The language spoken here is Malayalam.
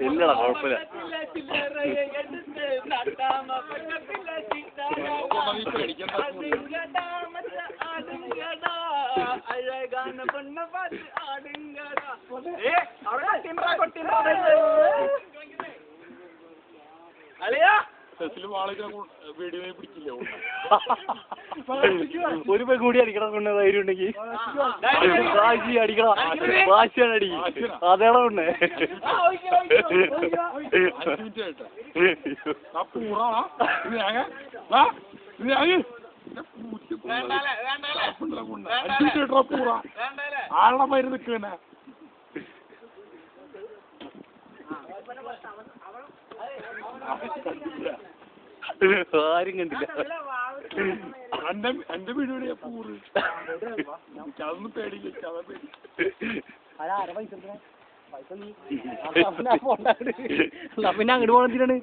ഇല്ലടാ കുഴപ്പമില്ല. ഒരു പേ കൂടി അടിക്കണം കൊണ്ട് ധൈര്യം ഉണ്ടെങ്കിൽ അടിക്കണം. വാശിയാണ് അടി. അതേടാ കൊണ്ട് ആളുടെ മരുന്ന് നിൽക്കുന്ന ആരും കണ്ടില്ല. എന്റെ വീട് പൂറ് അതൊന്നും പേടിയില്ല. പിന്നെ അങ്ങോട്ട് പോകണത്തിനാണ്